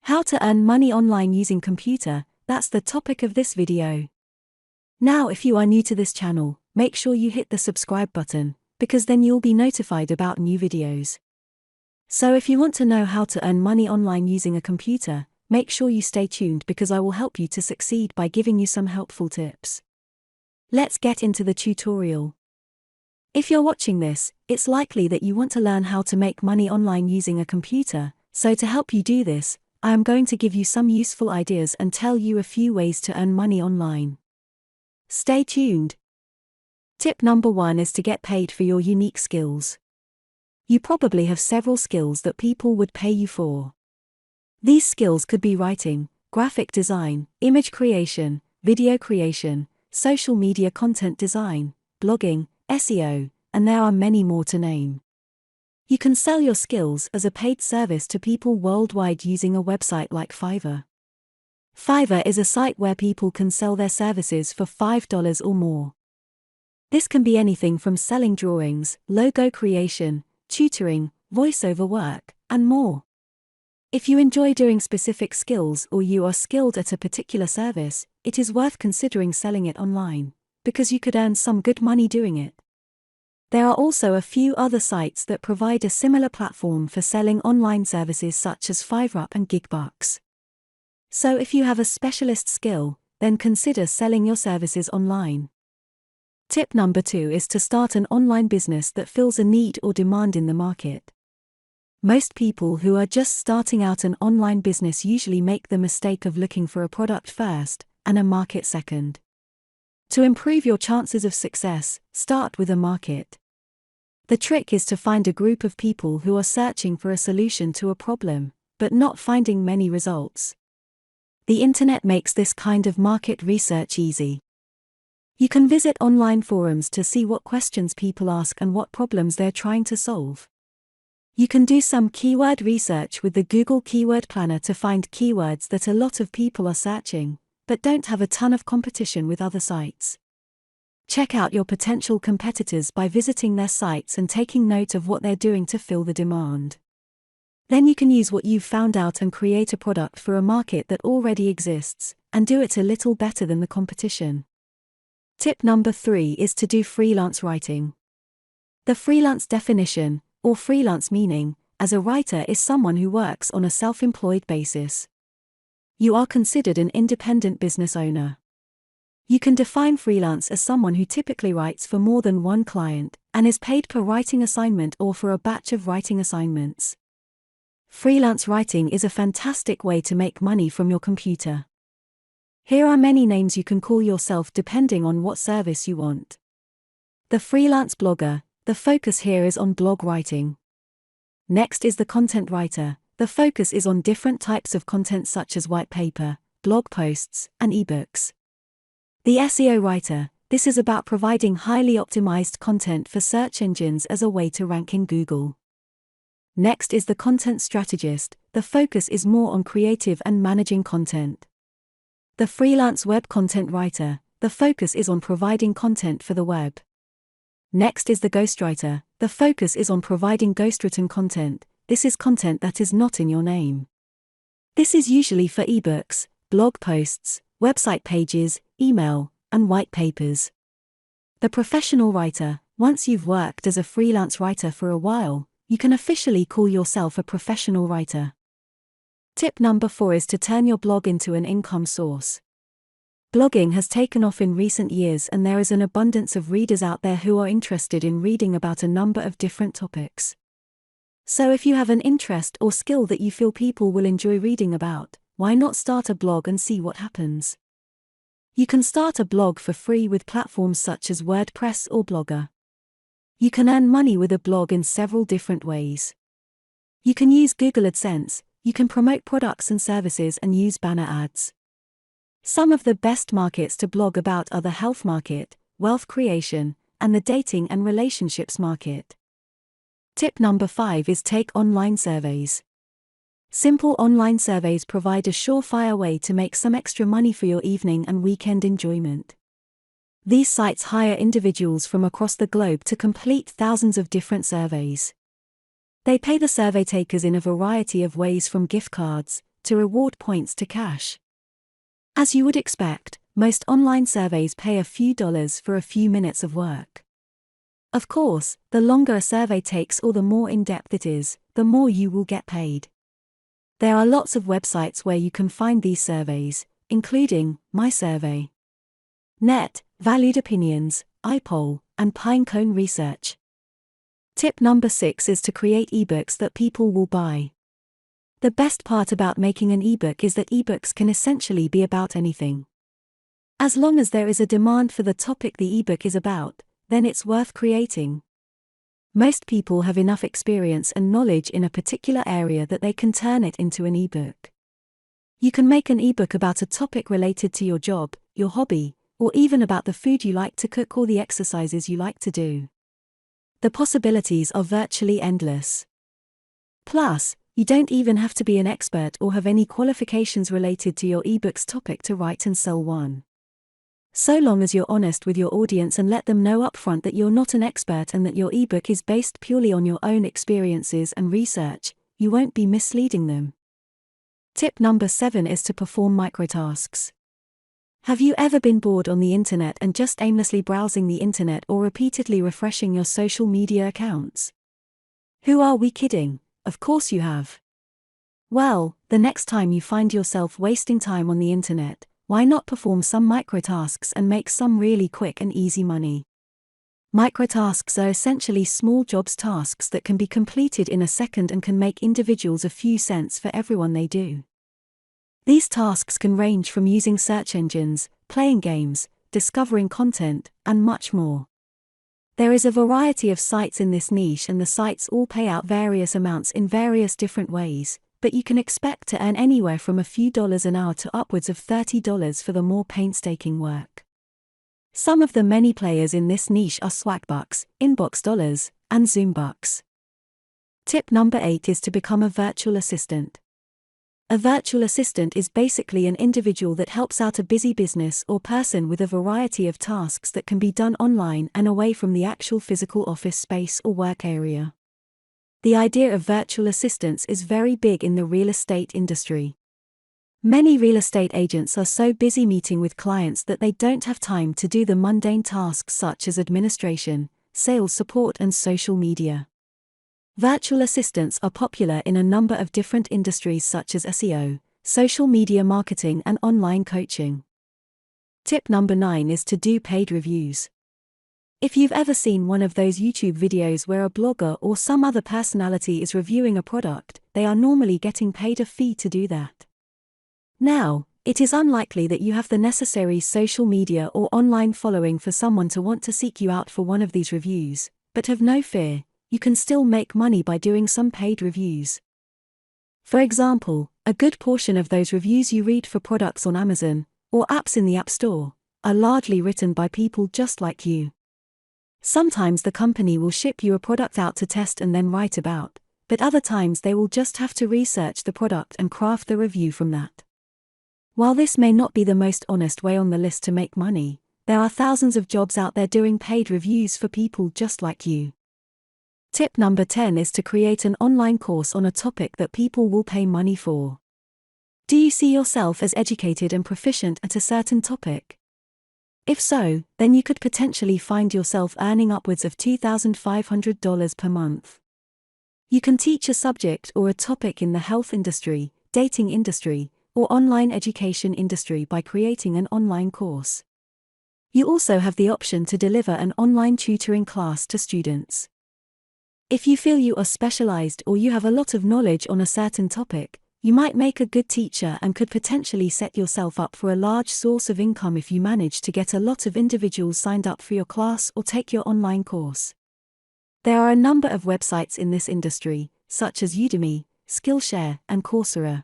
How to earn money online using computer, that's the topic of this video. Now if you are new to this channel, make sure you hit the subscribe button, because then you'll be notified about new videos. So if you want to know how to earn money online using a computer, make sure you stay tuned because I will help you to succeed by giving you some helpful tips. Let's get into the tutorial. If you're watching this, it's likely that you want to learn how to make money online using a computer, so to help you do this, I am going to give you some useful ideas and tell you a few ways to earn money online. Stay tuned. Tip number 1 is to get paid for your unique skills. You probably have several skills that people would pay you for. These skills could be writing, graphic design, image creation, video creation, social media content design, blogging, SEO, and there are many more to name. You can sell your skills as a paid service to people worldwide using a website like Fiverr. Fiverr is a site where people can sell their services for $5 or more. This can be anything from selling drawings, logo creation, tutoring, voiceover work, and more. If you enjoy doing specific skills or you are skilled at a particular service, it is worth considering selling it online, because you could earn some good money doing it. There are also a few other sites that provide a similar platform for selling online services such as Fiverr and Gigbucks. So if you have a specialist skill, then consider selling your services online. Tip number 2 is to start an online business that fills a need or demand in the market. Most people who are just starting out an online business usually make the mistake of looking for a product first, and a market second. To improve your chances of success, start with a market. The trick is to find a group of people who are searching for a solution to a problem, but not finding many results. The internet makes this kind of market research easy. You can visit online forums to see what questions people ask and what problems they're trying to solve. You can do some keyword research with the Google Keyword Planner to find keywords that a lot of people are searching, but don't have a ton of competition with other sites. Check out your potential competitors by visiting their sites and taking note of what they're doing to fill the demand. Then you can use what you've found out and create a product for a market that already exists, and do it a little better than the competition. Tip number 3 is to do freelance writing. The freelance definition, or freelance meaning, as a writer is someone who works on a self-employed basis. You are considered an independent business owner. You can define freelance as someone who typically writes for more than one client, and is paid per writing assignment or for a batch of writing assignments. Freelance writing is a fantastic way to make money from your computer. Here are many names you can call yourself depending on what service you want. The freelance blogger, the focus here is on blog writing. Next is the content writer. The focus is on different types of content such as white paper, blog posts, and ebooks. The SEO writer, this is about providing highly optimized content for search engines as a way to rank in Google. Next is the content strategist, the focus is more on creative and managing content. The freelance web content writer, the focus is on providing content for the web. Next is the ghostwriter, the focus is on providing ghostwritten content. This is content that is not in your name. This is usually for ebooks, blog posts, website pages, email, and white papers. The professional writer, once you've worked as a freelance writer for a while, you can officially call yourself a professional writer. Tip number 4 is to turn your blog into an income source. Blogging has taken off in recent years and there is an abundance of readers out there who are interested in reading about a number of different topics. So if you have an interest or skill that you feel people will enjoy reading about, why not start a blog and see what happens? You can start a blog for free with platforms such as WordPress or Blogger. You can earn money with a blog in several different ways. You can use Google AdSense, you can promote products and services and use banner ads. Some of the best markets to blog about are the health market, wealth creation, and the dating and relationships market. Tip number 5 is take online surveys. Simple online surveys provide a surefire way to make some extra money for your evening and weekend enjoyment. These sites hire individuals from across the globe to complete thousands of different surveys. They pay the survey takers in a variety of ways from gift cards, to reward points to cash. As you would expect, most online surveys pay a few dollars for a few minutes of work. Of course, the longer a survey takes or the more in-depth it is, the more you will get paid. There are lots of websites where you can find these surveys, including My Survey, Net, Valued Opinions, iPoll, and Pinecone Research. Tip number 6 is to create ebooks that people will buy. The best part about making an ebook is that ebooks can essentially be about anything. As long as there is a demand for the topic the ebook is about, then it's worth creating. Most people have enough experience and knowledge in a particular area that they can turn it into an ebook. You can make an ebook about a topic related to your job, your hobby, or even about the food you like to cook or the exercises you like to do. The possibilities are virtually endless. Plus, you don't even have to be an expert or have any qualifications related to your ebook's topic to write and sell one. So long as you're honest with your audience and let them know upfront that you're not an expert and that your ebook is based purely on your own experiences and research, you won't be misleading them. Tip number 7 is to perform microtasks. Have you ever been bored on the internet and just aimlessly browsing the internet or repeatedly refreshing your social media accounts? Who are we kidding? Of course you have. Well, the next time you find yourself wasting time on the internet, why not perform some microtasks and make some really quick and easy money? Microtasks are essentially small jobs tasks that can be completed in a second and can make individuals a few cents for everyone they do. These tasks can range from using search engines, playing games, discovering content, and much more. There is a variety of sites in this niche and the sites all pay out various amounts in various different ways, but you can expect to earn anywhere from a few dollars an hour to upwards of $30 for the more painstaking work. Some of the many players in this niche are Swagbucks, Inbox Dollars, and Zoombucks. Tip number 8 is to become a virtual assistant. A virtual assistant is basically an individual that helps out a busy business or person with a variety of tasks that can be done online and away from the actual physical office space or work area. The idea of virtual assistants is very big in the real estate industry. Many real estate agents are so busy meeting with clients that they don't have time to do the mundane tasks such as administration, sales support, and social media. Virtual assistants are popular in a number of different industries such as SEO, social media marketing, and online coaching. Tip number 9 is to do paid reviews. If you've ever seen one of those YouTube videos where a blogger or some other personality is reviewing a product, they are normally getting paid a fee to do that. Now, it is unlikely that you have the necessary social media or online following for someone to want to seek you out for one of these reviews, but have no fear, you can still make money by doing some paid reviews. For example, a good portion of those reviews you read for products on Amazon, or apps in the App Store, are largely written by people just like you. Sometimes the company will ship you a product out to test and then write about, but other times they will just have to research the product and craft the review from that. While this may not be the most honest way on the list to make money, there are thousands of jobs out there doing paid reviews for people just like you. Tip number 10 is to create an online course on a topic that people will pay money for. Do you see yourself as educated and proficient at a certain topic? If so, then you could potentially find yourself earning upwards of $2,500 per month. You can teach a subject or a topic in the health industry, dating industry, or online education industry by creating an online course. You also have the option to deliver an online tutoring class to students. If you feel you are specialized or you have a lot of knowledge on a certain topic, you might make a good teacher and could potentially set yourself up for a large source of income if you manage to get a lot of individuals signed up for your class or take your online course. There are a number of websites in this industry, such as Udemy, Skillshare, and Coursera.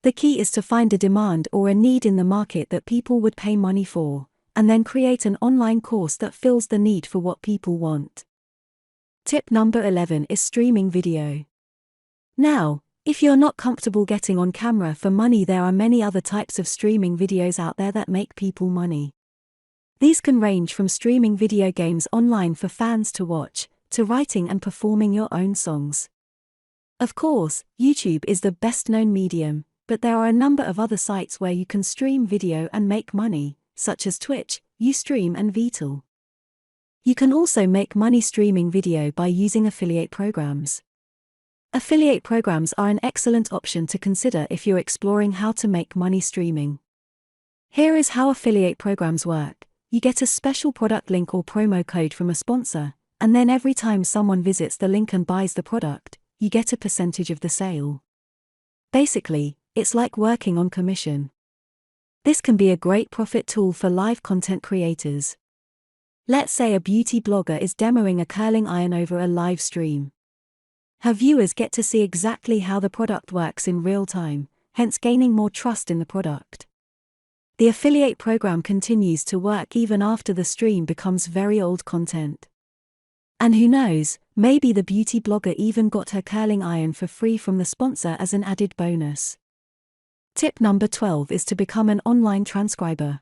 The key is to find a demand or a need in the market that people would pay money for, and then create an online course that fills the need for what people want. Tip number 11 is streaming video. Now, if you're not comfortable getting on camera for money, there are many other types of streaming videos out there that make people money. These can range from streaming video games online for fans to watch, to writing and performing your own songs. Of course, YouTube is the best-known medium, but there are a number of other sites where you can stream video and make money, such as Twitch, Ustream and Vital. You can also make money streaming video by using affiliate programs. Affiliate programs are an excellent option to consider if you're exploring how to make money streaming. Here is how affiliate programs work. You get a special product link or promo code from a sponsor, and then every time someone visits the link and buys the product, you get a percentage of the sale. Basically, it's like working on commission. This can be a great profit tool for live content creators. Let's say a beauty blogger is demoing a curling iron over a live stream. Her viewers get to see exactly how the product works in real time, hence gaining more trust in the product. The affiliate program continues to work even after the stream becomes very old content. And who knows, maybe the beauty blogger even got her curling iron for free from the sponsor as an added bonus. Tip number 12 is to become an online transcriber.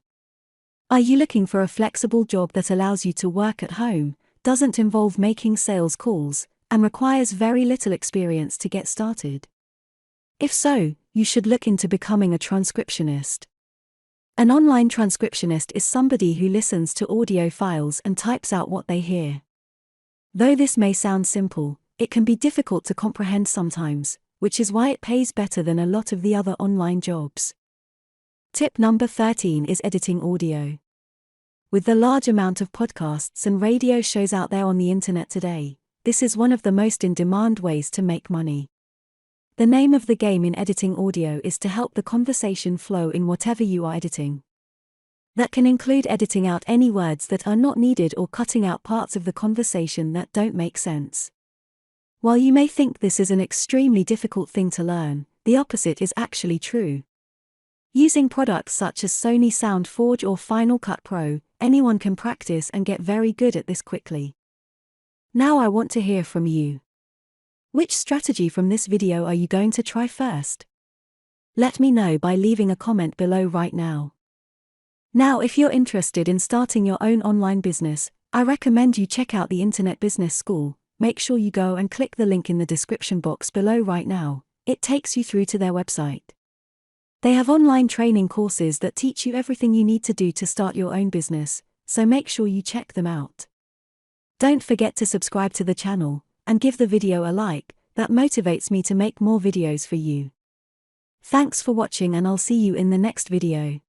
Are you looking for a flexible job that allows you to work at home, doesn't involve making sales calls, and requires very little experience to get started? If so, you should look into becoming a transcriptionist. An online transcriptionist is somebody who listens to audio files and types out what they hear. Though this may sound simple, it can be difficult to comprehend sometimes, which is why it pays better than a lot of the other online jobs. Tip number 13 is editing audio. With the large amount of podcasts and radio shows out there on the internet today, this is one of the most in-demand ways to make money. The name of the game in editing audio is to help the conversation flow in whatever you are editing. That can include editing out any words that are not needed or cutting out parts of the conversation that don't make sense. While you may think this is an extremely difficult thing to learn, the opposite is actually true. Using products such as Sony SoundForge or Final Cut Pro, anyone can practice and get very good at this quickly. Now I want to hear from you. Which strategy from this video are you going to try first? Let me know by leaving a comment below right now. Now, if you're interested in starting your own online business, I recommend you check out the Internet Business School. Make sure you go and click the link in the description box below right now. It takes you through to their website. They have online training courses that teach you everything you need to do to start your own business, so make sure you check them out. Don't forget to subscribe to the channel, and give the video a like, that motivates me to make more videos for you. Thanks for watching and I'll see you in the next video.